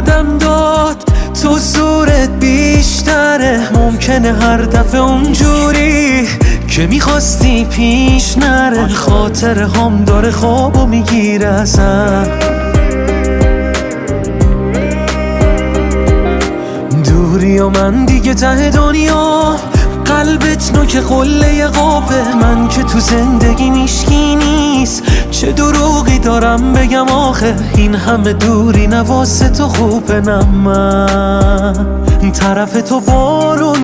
یادم داد تو زورت بیشتره، ممکنه هر دفعه اونجوری که میخواستی پیش نره. خاطر هم داره خوابو میگیره ازم، دوری و من دیگه ته دنیا، قلبت نوک قله قابه. من که تو زندگی میشکی نیست، چه دروغی دارم بگم آخه. این همه دوری نواسه تو خوبه، نه من طرف تو بارون